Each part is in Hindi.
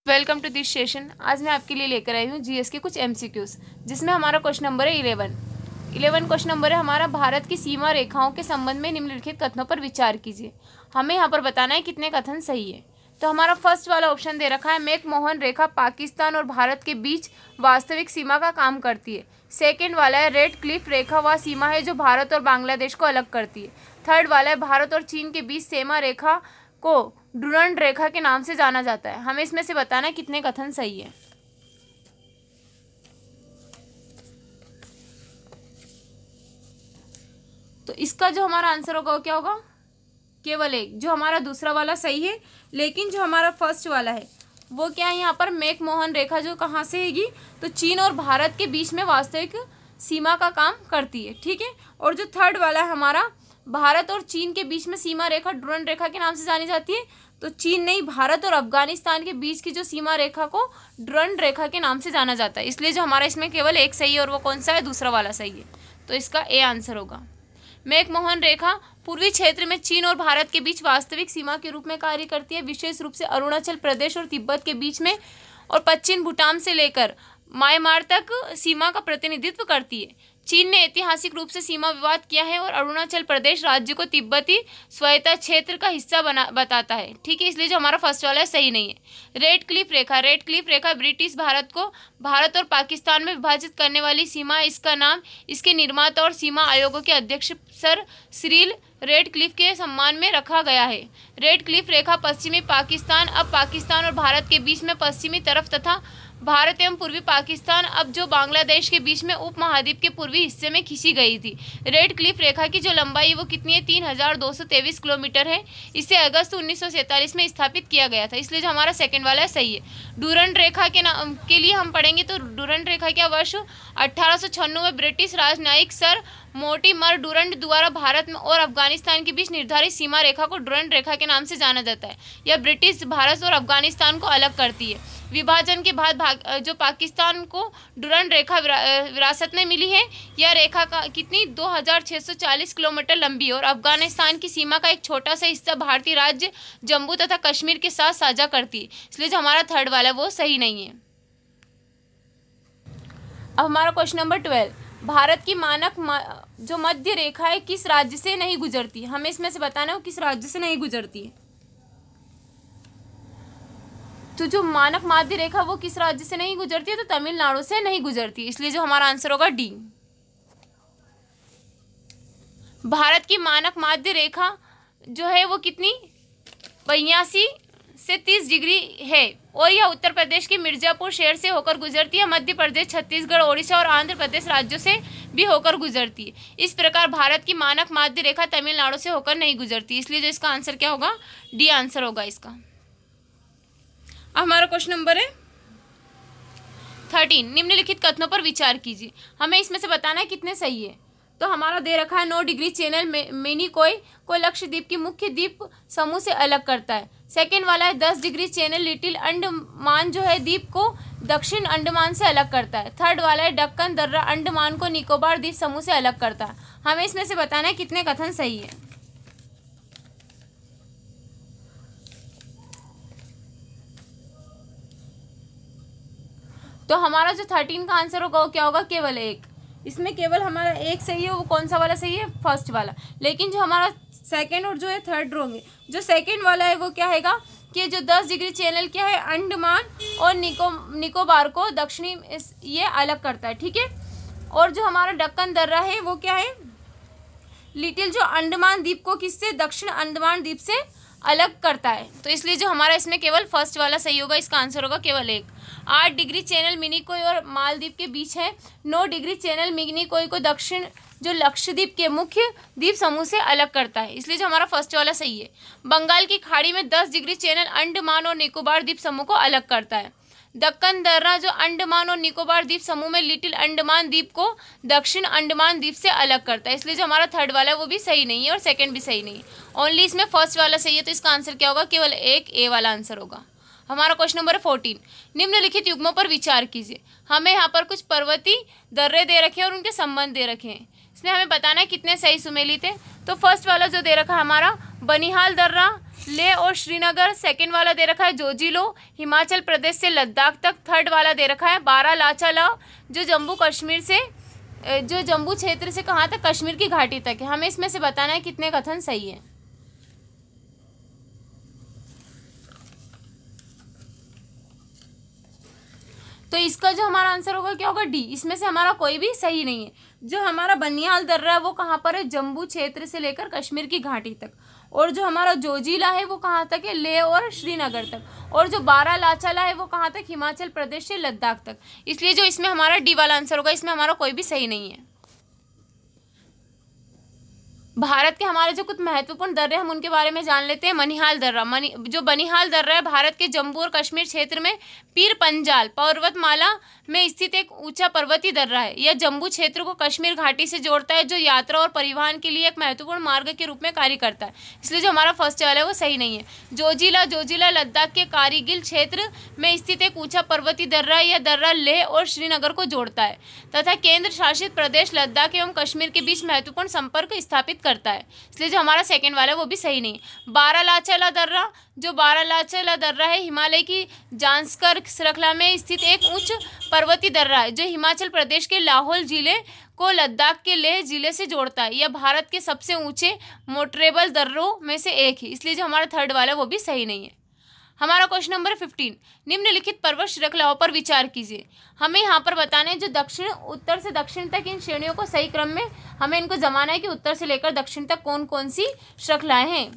Welcome to this session. आज मैं आपके लिए लेकर आई हूँ जीएस के कुछ एमसीक्यूज, जिसमें हमारा क्वेश्चन नंबर है 11 क्वेश्चन नंबर है हमारा, भारत की सीमा रेखाओं के संबंध में निम्नलिखित कथनों पर विचार कीजिए। हमें यहाँ पर बताना है कितने कथन सही है। तो हमारा फर्स्ट वाला ऑप्शन दे रखा है, मैकमोहन रेखा पाकिस्तान और भारत के बीच वास्तविक सीमा का काम करती है। सेकेंड वाला है, रेड क्लिफ रेखा वह सीमा है जो भारत और बांग्लादेश को अलग करती है। थर्ड वाला है, भारत और चीन के बीच सीमा रेखा को डुरंड रेखा के नाम से जाना जाता है। हमें इसमें से बताना है कितने कथन सही है। तो इसका जो हमारा आंसर होगा वो क्या होगा, केवल एक। जो हमारा दूसरा वाला सही है, लेकिन जो हमारा फर्स्ट वाला है वो क्या है, यहाँ पर मैकमोहन रेखा जो कहाँ से हैगी, तो चीन और भारत के बीच में वास्तविक सीमा का काम करती है। ठीक है। और जो थर्ड वाला है हमारा, भारत और चीन के बीच में सीमा रेखा डुरंड रेखा के नाम से जानी जाती है। तो चीन नहीं, भारत और अफगानिस्तान के बीच की जो सीमा रेखा को डुरंड रेखा के नाम से जाना जाता है। इसलिए जो हमारा इसमें केवल एक सही है, और वो कौन सा है, दूसरा वाला सही है। तो इसका ए आंसर होगा। मैकमोहन रेखा पूर्वी क्षेत्र में चीन और भारत के बीच वास्तविक सीमा के रूप में कार्य करती है, विशेष रूप से अरुणाचल प्रदेश और तिब्बत के बीच में, और पश्चिम भूटान से लेकर म्यांमार तक सीमा का प्रतिनिधित्व करती है। चीन ने ऐतिहासिक रूप से सीमा विवाद किया है और अरुणाचल प्रदेश राज्य को तिब्बती स्वायत्ता क्षेत्र का हिस्सा बताता है। ठीक है। इसलिए जो हमारा फर्स्ट वाला है सही नहीं है। रेड क्लिफ रेखा ब्रिटिश भारत को भारत और पाकिस्तान में विभाजित करने वाली सीमा। इसका नाम इसके निर्माता और सीमा आयोगों के अध्यक्ष सर सिरिल रेड क्लिफ के सम्मान में रखा गया है। रेड क्लिफ रेखा पश्चिमी पाकिस्तान, अब पाकिस्तान और भारत के बीच में पश्चिमी तरफ, तथा भारत एवं पूर्वी पाकिस्तान, अब जो बांग्लादेश के बीच में उपमहाद्वीप के पूर्वी हिस्से में खींची गई थी। रेड क्लिफ रेखा की जो लंबाई है वो कितनी है, 3223 किलोमीटर है। इसे अगस्त 1947 में स्थापित किया गया था। इसलिए जो हमारा सेकंड वाला है सही है। डुरंड रेखा के लिए हम पढ़ेंगे तो डुरंड रेखा क्या, वर्ष 1896 में ब्रिटिश राजनयिक सर मोर्टिमर डुरंड द्वारा भारत और अफगानिस्तान के बीच निर्धारित सीमा रेखा को डुरंड रेखा के नाम से जाना जाता है। यह ब्रिटिश भारत और अफगानिस्तान को अलग करती है। विभाजन के बाद जो पाकिस्तान को डुरंड रेखा विरासत में मिली है। यह रेखा का कितनी 2640 किलोमीटर लंबी है, और अफगानिस्तान की सीमा का एक छोटा सा हिस्सा भारतीय राज्य जम्मू तथा कश्मीर के साथ साझा करती है। इसलिए जो हमारा थर्ड वाला है वो सही नहीं है। अब हमारा क्वेश्चन नंबर 12, भारत की मानक जो मध्य रेखा है किस राज्य से नहीं गुजरती है। हमें इसमें से बताना है वो किस राज्य से नहीं गुजरती है। तो जो मानक माध्य रेखा वो किस राज्य से नहीं गुजरती है, तो तमिलनाडु से नहीं गुजरती। इसलिए जो हमारा आंसर होगा डी। भारत की मानक माध्य रेखा जो है वो कितनी 82 से 30 डिग्री है, और यह उत्तर प्रदेश के मिर्जापुर शहर से होकर गुजरती है। मध्य प्रदेश, छत्तीसगढ़, ओडिशा और आंध्र प्रदेश राज्यों से भी होकर गुजरती है। इस प्रकार भारत की मानक माध्य रेखा तमिलनाडु से होकर नहीं गुजरती। इसलिए जो इसका आंसर क्या होगा, डी आंसर होगा इसका। हमारा क्वेश्चन नंबर है 13, निम्नलिखित कथनों पर विचार कीजिए। हमें इसमें से बताना है कितने सही है। तो हमारा दे रखा है 9 डिग्री चैनल मिनिकोय को लक्षद्वीप की मुख्य द्वीप समूह से अलग करता है। सेकेंड वाला है 10 डिग्री चैनल लिटिल अंडमान जो है द्वीप को दक्षिण अंडमान से अलग करता है। थर्ड वाला है डक्कन दर्रा अंडमान को निकोबार द्वीप समूह से अलग करता है। हमें इसमें से बताना है कितने कथन सही है। तो हमारा जो 13 का आंसर होगा वो क्या होगा, केवल एक। इसमें केवल हमारा एक सही है। वो कौन सा वाला सही है, फर्स्ट वाला। लेकिन जो हमारा सेकंड और जो है थर्ड रॉन्ग है। जो सेकंड वाला है वो क्या हैगा कि जो 10 डिग्री चैनल क्या है, अंडमान और निकोबार को दक्षिणी ये अलग करता है। ठीक है। और जो हमारा डक्कन दर्रा है वो क्या है, लिटिल जो अंडमान द्वीप को किससे, दक्षिण अंडमान द्वीप से अलग करता है। तो इसलिए जो हमारा इसमें केवल फर्स्ट वाला सही होगा। इसका आंसर होगा केवल एक। 8 डिग्री चैनल मिनिकोय और मालदीव के बीच है। 9 डिग्री चैनल मिनिकोय को दक्षिण जो लक्षद्वीप के मुख्य द्वीप समूह से अलग करता है। इसलिए जो हमारा फर्स्ट वाला सही है। बंगाल की खाड़ी में 10 डिग्री चैनल अंडमान और निकोबार द्वीप समूह को अलग करता है। दक्कन दर्रा जो अंडमान और निकोबार द्वीप समूह में लिटिल अंडमान द्वीप को दक्षिण अंडमान द्वीप से अलग करता है। इसलिए जो हमारा थर्ड वाला है वो भी सही नहीं है, और सेकंड भी सही नहीं है। ओनली इसमें फर्स्ट वाला सही है। तो इसका आंसर क्या होगा, केवल एक, ए वाला आंसर होगा। हमारा क्वेश्चन नंबर 14, निम्नलिखित युग्मों पर विचार कीजिए। हमें यहाँ पर कुछ पर्वतीय दर्रे दे रखे हैं और उनके संबंध दे रखे हैं। इसमें हमें बताना है कितने सही सुमेलित है। तो फर्स्ट वाला जो दे रखा है हमारा बनिहाल दर्रा, लेह और श्रीनगर। सेकंड वाला दे रखा है जोजिलो, हिमाचल प्रदेश से लद्दाख तक। थर्ड वाला दे रखा है बारालाचाला, जो जम्मू क्षेत्र से कहाँ तक, कश्मीर की घाटी तक है। हमें इसमें से बताना है कितने कथन सही है। तो इसका जो हमारा आंसर होगा क्या होगा, डी। इसमें से हमारा कोई भी सही नहीं है। जो हमारा बनिहाल दर्रा है वो कहाँ पर है, जम्मू क्षेत्र से लेकर कश्मीर की घाटी तक। और जो हमारा जोजिला है वो कहाँ तक है, लेह और श्रीनगर तक। और जो बारालाचाला है वो कहाँ तक, हिमाचल प्रदेश से लद्दाख तक। इसलिए जो इसमें हमारा डी वाला आंसर होगा, इसमें हमारा कोई भी सही नहीं है। भारत के हमारे जो कुछ महत्वपूर्ण दर्रे हम उनके बारे में जान लेते हैं। बनिहाल दर्रा, जो बनिहाल दर्रा है भारत के जम्मू और कश्मीर क्षेत्र में पीर पंजाल पर्वतमाला में स्थित एक ऊंचा पर्वतीय दर्रा है। यह जम्मू क्षेत्र को कश्मीर घाटी से जोड़ता है, जो यात्रा और परिवहन के लिए एक महत्वपूर्ण मार्ग के रूप में कार्य करता है। इसलिए जो हमारा फर्स्ट वाला है वो सही नहीं है। जोजिला लद्दाख के कारगिल क्षेत्र में स्थित एक ऊंचा पर्वतीय दर्रा है। यह दर्रा लेह और श्रीनगर को जोड़ता है तथा केंद्र शासित प्रदेश लद्दाख एवं कश्मीर के बीच महत्वपूर्ण संपर्क स्थापित करता है। इसलिए जो हमारा सेकंड वाला है वो भी सही नहीं। बारालाचाला दर्रा, जो बारालाचाला दर्रा है हिमालय की जांस्कर श्रृंखला में स्थित एक उच्च पर्वतीय दर्रा है, जो हिमाचल प्रदेश के लाहौल जिले को लद्दाख के लेह जिले से जोड़ता है। यह भारत के सबसे ऊंचे मोटरेबल दर्रों में से एक है। इसलिए जो हमारा थर्ड वाला है वो भी सही नहीं है। हमारा क्वेश्चन नंबर 15, निम्नलिखित पर्वत श्रृंखलाओं पर विचार कीजिए। हमें यहाँ पर बताना है जो उत्तर से दक्षिण तक इन श्रेणियों को सही क्रम में हमें इनको जमाना है कि उत्तर से लेकर दक्षिण तक कौन कौन सी श्रृंखलाएं हैं।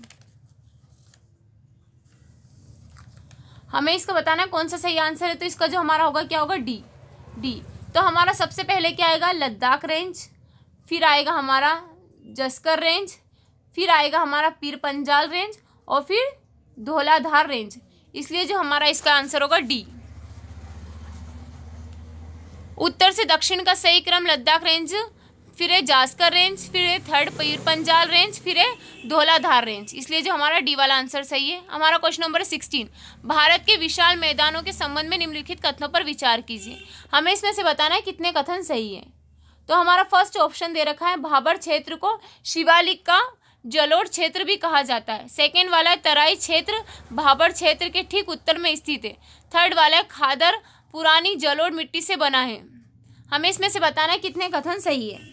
हमें इसका बताना है कौन सा सही आंसर है। तो इसका जो हमारा होगा क्या होगा, डी। तो हमारा सबसे पहले क्या आएगा, लद्दाख रेंज, फिर आएगा हमारा जस्कर रेंज, फिर आएगा हमारा पीर पंजाल रेंज और फिर धौलाधार रेंज। इसलिए जो हमारा इसका आंसर होगा डी। उत्तर से दक्षिण का सही क्रम लद्दाख रेंज, फिर है जास्कर रेंज, फिर है थर्ड पीर पंजाल रेंज, फिर है धौलाधार रेंज। इसलिए जो हमारा डी वाला आंसर सही है। हमारा क्वेश्चन नंबर 16, भारत के विशाल मैदानों के संबंध में निम्नलिखित कथनों पर विचार कीजिए। हमें इसमें से बताना है कितने कथन सही है। तो हमारा फर्स्ट ऑप्शन दे रखा है भाबर क्षेत्र को शिवालिक का जलोढ़ क्षेत्र भी कहा जाता है। सेकेंड वाला है तराई क्षेत्र भाबर क्षेत्र के ठीक उत्तर में स्थित है। थर्ड वाला है खादर पुरानी जलोढ़ मिट्टी से बना है। हमें इसमें से बताना है कितने कथन सही है।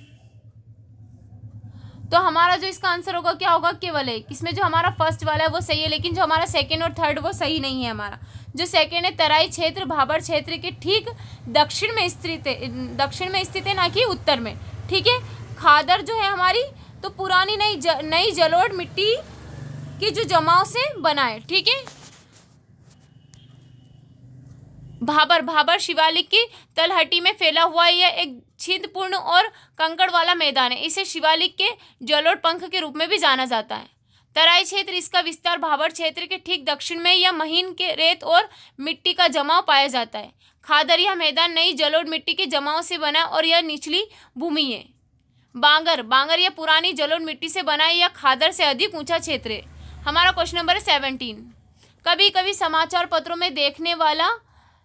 तो हमारा जो इसका आंसर होगा क्या होगा, केवल एक। इसमें जो हमारा फर्स्ट वाला है वो सही है, लेकिन जो हमारा सेकेंड और थर्ड वो सही नहीं है। हमारा जो सेकेंड है तराई क्षेत्र भाबर क्षेत्र के ठीक दक्षिण में स्थित है, ना कि उत्तर में। ठीक है। खादर जो है हमारी तो पुरानी नई जलोढ़ मिट्टी की जो जमाव से बना है। ठीक है। भाबर शिवालिक की तलहटी में फैला हुआ यह एक छिद्रपूर्ण और कंकड़ वाला मैदान है। इसे शिवालिक के जलोढ़ पंख के रूप में भी जाना जाता है। तराई क्षेत्र, इसका विस्तार भाबर क्षेत्र के ठीक दक्षिण में यह महीन के रेत और मिट्टी का जमाव पाया जाता है। खादर, यह मैदान नई जलोढ़ मिट्टी के जमाव से बना और यह निचली भूमि है। बांगर यह पुरानी जलोढ़ मिट्टी से बना है। यह खादर से अधिक ऊंचा क्षेत्र है। हमारा क्वेश्चन नंबर 17, कभी कभी समाचार पत्रों में देखने वाला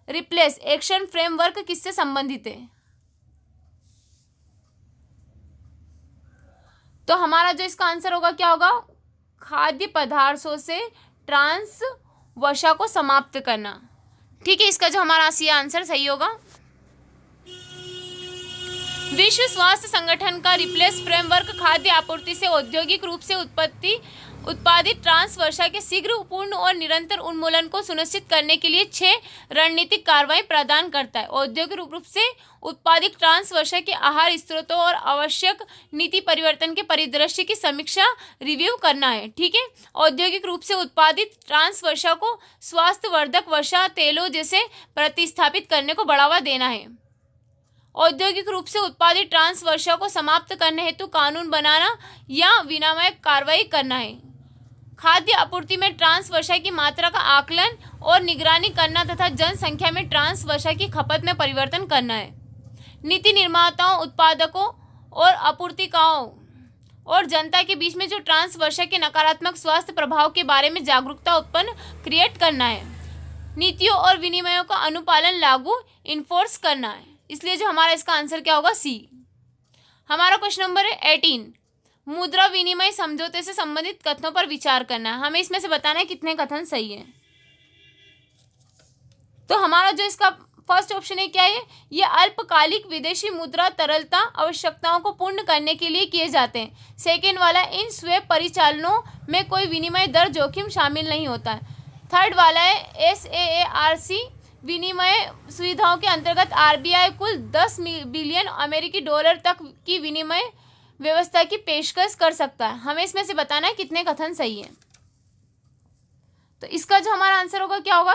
रिप्लेस एक्शन फ्रेमवर्क किससे संबंधित है। तो हमारा जो इसका आंसर होगा क्या होगा, खाद्य पदार्थों से ट्रांस वसा को समाप्त करना। ठीक है। इसका जो हमारा आंसर सही होगा। विश्व स्वास्थ्य संगठन का रिप्लेस फ्रेमवर्क खाद्य आपूर्ति से औद्योगिक रूप से उत्पादित ट्रांस वर्षा के शीघ्र, पूर्ण और निरंतर उन्मूलन को सुनिश्चित करने के लिए 6 रणनीतिक कार्रवाई प्रदान करता है। औद्योगिक रूप से उत्पादित ट्रांस वर्षा के आहार स्रोतों और आवश्यक नीति परिवर्तन के परिदृश्य की समीक्षा रिव्यू करना है। ठीक है। औद्योगिक रूप से उत्पादित ट्रांस वर्षा को स्वास्थ्यवर्धक वर्षा तेलों जैसे प्रतिस्थापित करने को बढ़ावा देना है। औद्योगिक रूप से उत्पादित ट्रांस वर्षा को समाप्त करने हेतु कानून बनाना या विनियामक कार्रवाई करना है। खाद्य आपूर्ति में ट्रांस वर्षा की मात्रा का आकलन और निगरानी करना तथा जनसंख्या में ट्रांस वर्षा की खपत में परिवर्तन करना है। नीति निर्माताओं, उत्पादकों और आपूर्तिकर्ताओं और जनता के बीच में जो ट्रांस वर्षा के नकारात्मक स्वास्थ्य प्रभाव के बारे में जागरूकता उत्पन्न क्रिएट करना है। नीतियों और विनियमों का अनुपालन लागू इन्फोर्स करना है। इसलिए जो हमारा इसका आंसर क्या होगा, सी। हमारा क्वेश्चन नंबर 18, मुद्रा विनिमय समझौते से संबंधित कथनों पर विचार करना है। हमें इसमें से बताना है कितने कथन सही है। तो हमारा जो इसका फर्स्ट ऑप्शन है क्या है, ये अल्पकालिक विदेशी मुद्रा तरलता आवश्यकताओं को पूर्ण करने के लिए किए जाते हैं। सेकेंड वाला, इन स्वैप परिचालनों में कोई विनिमय दर जोखिम शामिल नहीं होता है। थर्ड वाला है SAARC विनिमय सुविधाओं के अंतर्गत RBI कुल 10 बिलियन अमेरिकी डॉलर तक की विनिमय व्यवस्था की पेशकश कर सकता है। हमें इसमें से बताना है कितने कथन सही है। तो इसका जो हमारा आंसर होगा क्या होगा,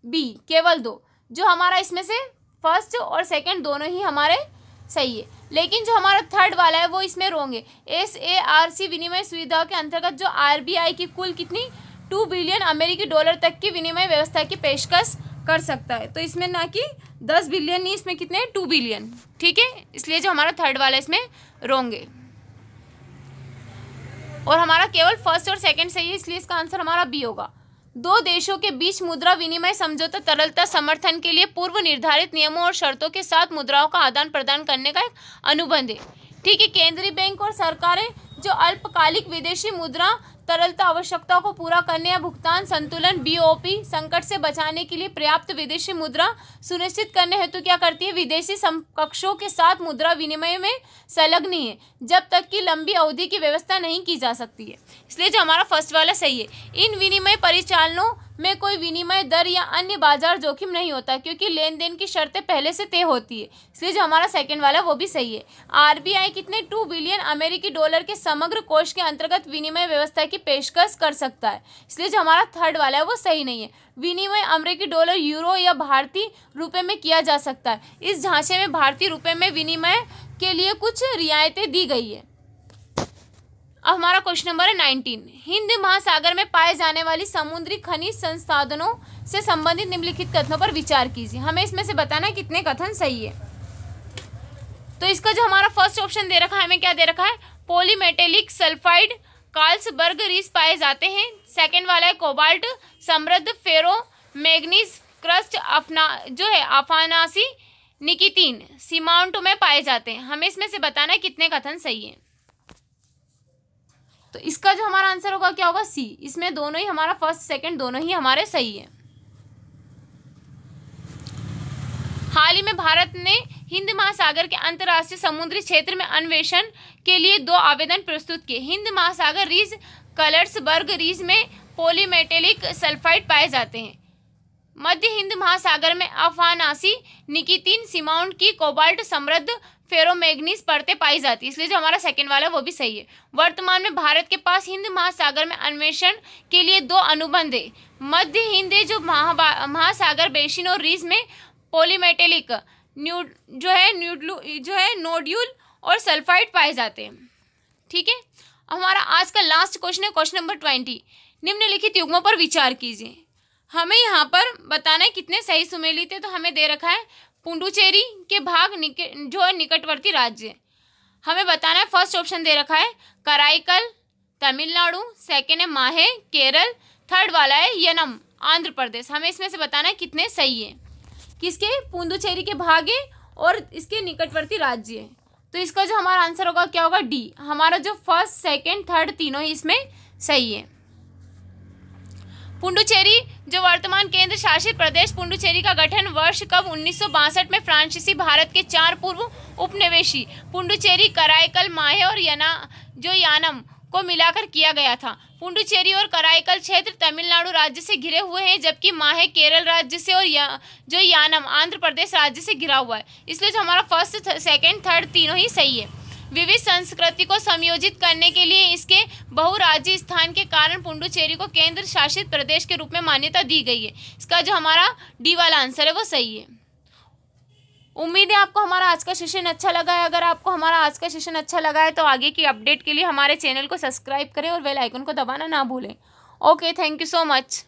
बी, केवल 2। जो हमारा इसमें से फर्स्ट और सेकंड दोनों ही हमारे सही है, लेकिन जो हमारा थर्ड वाला है वो इसमें रोंग है। SAARC विनिमय सुविधाओं के अंतर्गत जो RBI की कुल कितनी 2 बिलियन अमेरिकी डॉलर तक की विनिमय व्यवस्था की पेशकश कर सकता है। तो इसमें ना कि 10 बिलियन नहीं, इसमें कितने 2 बिलियन। ठीक है, इसलिए जो हमारा थर्ड वाला इसमें रोंग है और हमारा केवल फर्स्ट और सेकंड सही है, इसलिए इसका आंसर हमारा बी होगा। दो देशों के बीच मुद्रा विनिमय समझौता तरलता समर्थन के लिए पूर्व निर्धारित नियमों और शर्तों के साथ मुद्राओं का आदान प्रदान करने का एक अनुबंध है। ठीक है, केंद्रीय बैंक और सरकारें जो अल्पकालिक विदेशी मुद्रा तरलता आवश्यकताओं को पूरा करने या भुगतान संतुलन BOP संकट से बचाने के लिए पर्याप्त विदेशी मुद्रा सुनिश्चित करने हेतु क्या करती है, विदेशी समकक्षों के साथ मुद्रा विनिमय में संलग्न है जब तक कि लंबी अवधि की व्यवस्था नहीं की जा सकती है। इसलिए जो हमारा फर्स्ट वाला सही है। इन विनिमय परिचालनों में कोई विनिमय दर या अन्य बाजार जोखिम नहीं होता क्योंकि लेन देन की शर्तें पहले से तय होती है, इसलिए जो हमारा सेकंड वाला वो भी सही है। RBI कितने 2 बिलियन अमेरिकी डॉलर के समग्र कोष के अंतर्गत विनिमय व्यवस्था की पेशकश कर सकता है, इसलिए जो हमारा थर्ड वाला है वो सही नहीं है। विनिमय अमेरिकी डॉलर, यूरो या भारतीय रुपए में किया जा सकता है। इस ढांचे में भारतीय रुपए में विनिमय के लिए कुछ रियायतें दी गई है। अब हमारा क्वेश्चन नंबर है 19। हिंद महासागर में पाए जाने वाली समुद्री खनिज संसाधनों से संबंधित निम्नलिखित कथनों पर विचार कीजिए। हमें इसमें से बताना है कितने कथन सही है। तो इसका जो हमारा फर्स्ट ऑप्शन दे रखा है, हमें क्या दे रखा है, पॉलीमेटेलिक सल्फाइड कार्ल्सबर्ग रीस पाए जाते हैं। सेकेंड वाला है कोबाल्ट समृद्ध फेरो मैग्नीज क्रस्ट अफानासी निकितीन सीमांटों में पाए जाते हैं। हमें इसमें से बताना है कितने कथन सही है। तो इसका जो हमारा आंसर होगा क्या होगा, सी। इसमें दोनों ही हमारा फर्स्ट सेकंड दोनों ही हमारे सही है। हाल ही में भारत ने हिंद महासागर के अंतर्राष्ट्रीय समुद्री क्षेत्र में अन्वेषण के लिए 2 आवेदन प्रस्तुत किए। हिंद महासागर रीज कार्ल्सबर्ग रीज में पॉलीमेटेलिक सल्फाइड पाए जाते हैं। मध्य हिंद महासागर में अफानासी निकितीन सीमाउंट की कोबाल्ट समृद्ध फेरोमैग्नीज परतें पाई जाती है, इसलिए जो हमारा सेकंड वाला वो भी सही है। वर्तमान में भारत के पास हिंद महासागर में अन्वेषण के लिए 2 अनुबंध है। मध्य हिंद जो महासागर बेसिन और रीज में पॉलीमेटेलिक नोड्यूल और सल्फाइड पाए जाते हैं। ठीक है, हमारा आज का लास्ट क्वेश्चन है क्वेश्चन नंबर 20। निम्नलिखित युग्मों पर विचार कीजिए। हमें यहाँ पर बताना है कितने सही सुमेलित है। तो हमें दे रखा है पुडुचेरी के भाग जो है निकटवर्ती राज्य। हमें बताना है फर्स्ट ऑप्शन दे रखा है कराईकल तमिलनाडु, सेकेंड है माहे केरल, थर्ड वाला है यनम आंध्र प्रदेश। हमें इसमें से बताना है कितने सही है, किसके पुडुचेरी के भाग है और इसके निकटवर्ती राज्य है। तो इसका जो हमारा आंसर होगा क्या होगा, डी। हमारा जो फर्स्ट सेकेंड थर्ड तीनों ही इसमें सही है। पुडुचेरी जो वर्तमान केंद्र शासित प्रदेश पुडुचेरी का गठन वर्ष कब 1962 में फ्रांसीसी भारत के 4 पूर्व उपनिवेशी पुडुचेरी, कराईकल, माहे और यानम को मिलाकर किया गया था। पुडुचेरी और कराईकल क्षेत्र तमिलनाडु राज्य से घिरे हुए हैं, जबकि माहे केरल राज्य से और जो यानम आंध्र प्रदेश राज्य से घिरा हुआ है। इसलिए जो हमारा फर्स्ट सेकेंड थर्ड तीनों ही सही है। विविध संस्कृति को संयोजित करने के लिए इसके बहुराज्यीय स्थान के कारण पुडुचेरी को केंद्र शासित प्रदेश के रूप में मान्यता दी गई है। इसका जो हमारा डी वाला आंसर है वो सही है। उम्मीद है आपको हमारा आज का सेशन अच्छा लगा है। अगर आपको हमारा आज का सेशन अच्छा लगा है तो आगे की अपडेट के लिए हमारे चैनल को सब्सक्राइब करें और बेल आइकन को दबाना ना भूलें। Okay, thank you so much.